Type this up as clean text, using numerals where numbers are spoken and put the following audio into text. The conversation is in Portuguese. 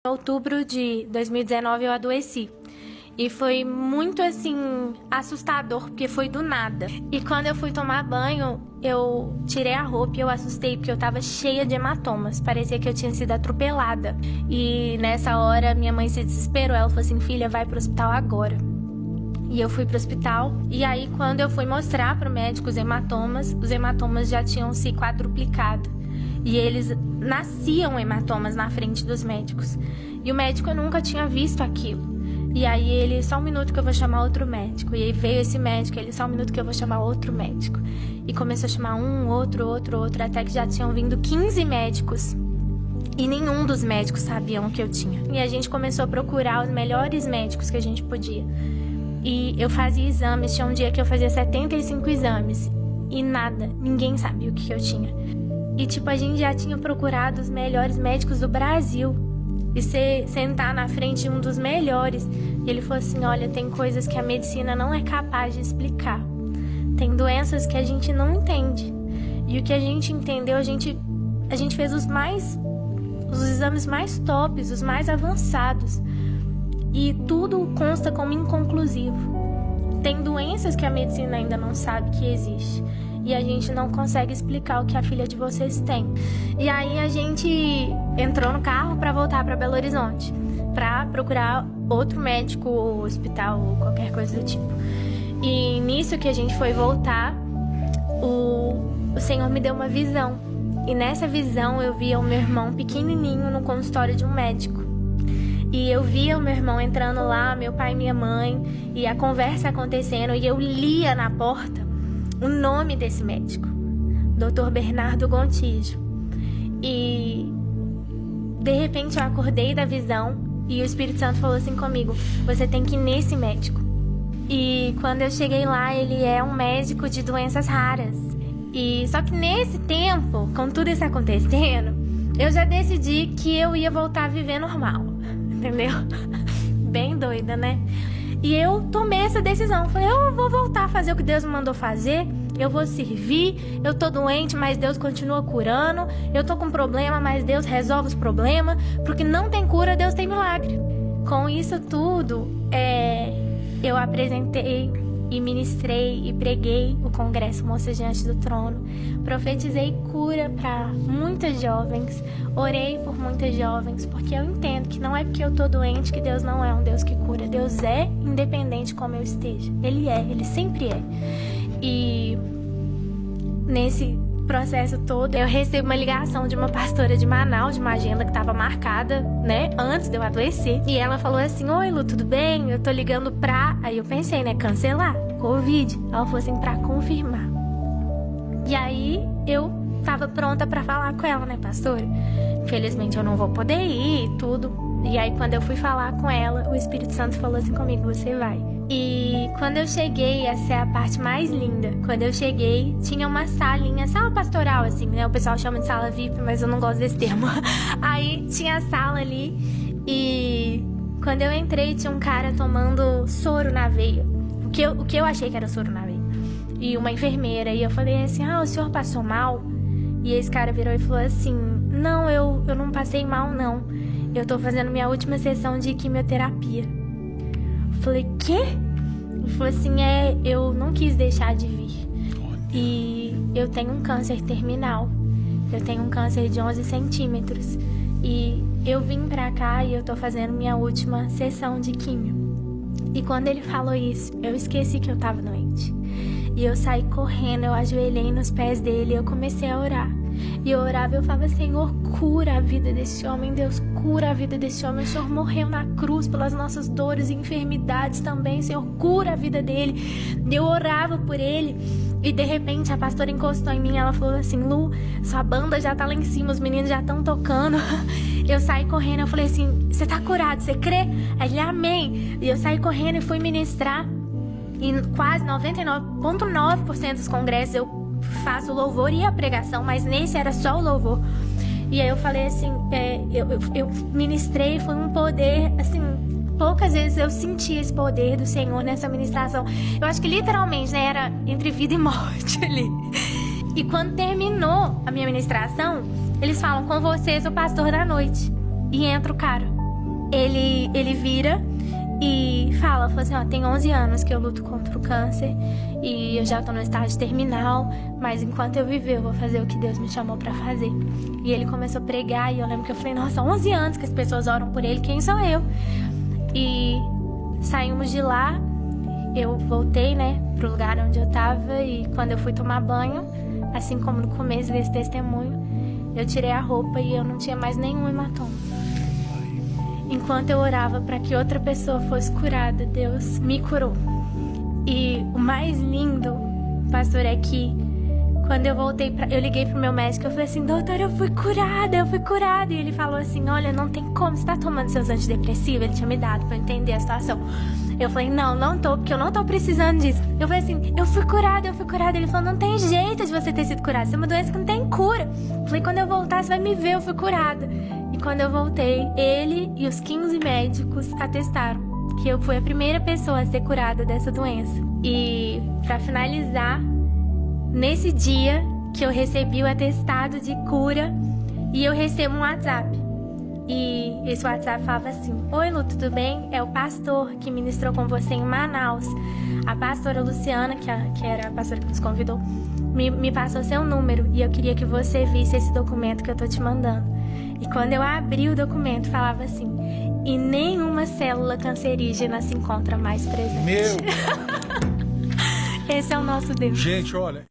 Em outubro de 2019 eu adoeci. E foi muito, assim, assustador, porque foi do nada. E quando eu fui tomar banho, eu tirei a roupa e eu assustei, porque eu tava cheia de hematomas. Parecia que eu tinha sido atropelada. E nessa hora, minha mãe se desesperou. Ela falou assim, filha, vai pro hospital agora. E eu fui pro hospital. E aí, quando eu fui mostrar pro médico os hematomas já tinham se quadruplicado. E eles nasciam hematomas na frente dos médicos. E o médico nunca tinha visto aquilo. E aí ele, só um minuto que eu vou chamar outro médico. E aí veio esse médico, ele, só um minuto que eu vou chamar outro médico. E começou a chamar um, outro, até que já tinham vindo 15 médicos. E nenhum dos médicos sabiam o que eu tinha. E a gente começou a procurar os melhores médicos que a gente podia. E eu fazia exames, tinha um dia que eu fazia 75 exames. E nada, ninguém sabia o que eu tinha. E tipo, a gente já tinha procurado os melhores médicos do Brasil. E você sentar na frente de um dos melhores. E ele falou assim, olha, tem coisas que a medicina não é capaz de explicar. Tem doenças que a gente não entende. E o que a gente entendeu, a gente fez os exames mais tops, os mais avançados. E tudo consta como inconclusivo. Tem doenças que a medicina ainda não sabe que existe. E a gente não consegue explicar o que a filha de vocês tem. E aí a gente entrou no carro para voltar para Belo Horizonte, para procurar outro médico, ou hospital, ou qualquer coisa do tipo. E nisso que a gente foi voltar, o Senhor me deu uma visão. E nessa visão eu via o meu irmão pequenininho no consultório de um médico. E eu via o meu irmão entrando lá, meu pai e minha mãe, e a conversa acontecendo, e eu lia na porta o nome desse médico, Dr. Bernardo Gontijo. E de repente eu acordei da visão e o Espírito Santo falou assim comigo, você tem que ir nesse médico. E quando eu cheguei lá, ele é um médico de doenças raras. E só que nesse tempo, com tudo isso acontecendo, eu já decidi que eu ia voltar a viver normal, entendeu? Bem doida, né? E eu tomei essa decisão. Falei, eu vou voltar a fazer o que Deus me mandou fazer. Eu vou servir. Eu tô doente, mas Deus continua curando. Eu tô com problema, mas Deus resolve os problemas. Porque não tem cura, Deus tem milagre. Com isso tudo, eu apresentei e ministrei e preguei o Congresso Moças Diante do Trono. Profetizei cura para muitas jovens. Orei por muitas jovens, porque eu entendo que não é porque eu tô doente que Deus não é um Deus que cura. Deus é independente como eu esteja. Ele sempre é. E nesse processo todo, eu recebo uma ligação de uma pastora de Manaus, de uma agenda que estava marcada, né, antes de eu adoecer. E ela falou assim, oi Lu, tudo bem? Eu tô ligando pra... Aí eu pensei, né, cancelar, Covid. Ela falou assim, pra confirmar. E aí eu tava pronta pra falar com ela, né, pastora? Infelizmente eu não vou poder ir e tudo. E aí quando eu fui falar com ela, o Espírito Santo falou assim comigo, você vai. E quando eu cheguei, essa é a parte mais linda. Quando eu cheguei, tinha uma salinha, sala pastoral, assim, né? O pessoal chama de sala VIP, mas eu não gosto desse termo. Aí tinha a sala ali e quando eu entrei, tinha um cara tomando soro na veia. O que eu achei que era soro na veia. E uma enfermeira. E eu falei assim, o senhor passou mal? E esse cara virou e falou assim, não, eu não passei mal, não. Eu tô fazendo minha última sessão de quimioterapia. Falei, quê? Ele falou assim, eu não quis deixar de vir. E eu tenho um câncer terminal. Eu tenho um câncer de 11 centímetros. E eu vim pra cá e eu tô fazendo minha última sessão de quimio. E quando ele falou isso, eu esqueci que eu tava doente. E eu saí correndo, eu ajoelhei nos pés dele e eu comecei a orar. E eu orava e eu falava, Senhor, cura a vida desse homem, Deus, cura a vida desse homem. O Senhor morreu na cruz pelas nossas dores e enfermidades também, Senhor, cura a vida dele. Eu orava por ele e de repente a pastora encostou em mim e ela falou assim, Lu, sua banda já tá lá em cima, os meninos já estão tocando. Eu saí correndo, eu falei assim, você tá curado, você crê? Aí ele, amém. E eu saí correndo e fui ministrar. E quase 99,9% dos congressos eu faço o louvor e a pregação, mas nesse era só o louvor. E aí eu falei assim, eu ministrei, foi um poder, assim, poucas vezes eu senti esse poder do Senhor nessa ministração. Eu acho que literalmente, né, era entre vida e morte ali. E quando terminou a minha ministração, eles falam, com vocês o pastor da noite. E entra o cara. ele vira e fala assim, ó, tem 11 anos que eu luto contra o câncer e eu já tô no estágio terminal, mas enquanto eu viver eu vou fazer o que Deus me chamou pra fazer. E ele começou a pregar e eu lembro que eu falei, nossa, 11 anos que as pessoas oram por ele, quem sou eu? E saímos de lá, eu voltei, né, pro lugar onde eu tava e quando eu fui tomar banho, assim como no começo desse testemunho, eu tirei a roupa e eu não tinha mais nenhum hematoma. Enquanto eu orava para que outra pessoa fosse curada, Deus me curou. E o mais lindo, pastor, é que quando eu voltei, eu liguei pro meu médico, eu falei assim, doutor, eu fui curada. E ele falou assim, olha, não tem como, você tá tomando seus antidepressivos? Ele tinha me dado pra eu entender a situação. Eu falei, não tô, porque eu não tô precisando disso. Eu falei assim, eu fui curada. Ele falou, não tem jeito de você ter sido curada, isso é uma doença que não tem cura. Eu falei, quando eu voltar, você vai me ver, eu fui curada. E quando eu voltei, ele e os 15 médicos atestaram que eu fui a primeira pessoa a ser curada dessa doença. E pra finalizar, nesse dia que eu recebi o atestado de cura e eu recebo um WhatsApp. E esse WhatsApp falava assim, oi Lu, tudo bem? É o pastor que ministrou com você em Manaus. A pastora Luciana, que era a pastora que nos convidou, me passou seu número e eu queria que você visse esse documento que eu tô te mandando. E quando eu abri o documento, falava assim, e nenhuma célula cancerígena se encontra mais presente. Meu! Esse é o nosso Deus. Gente, olha...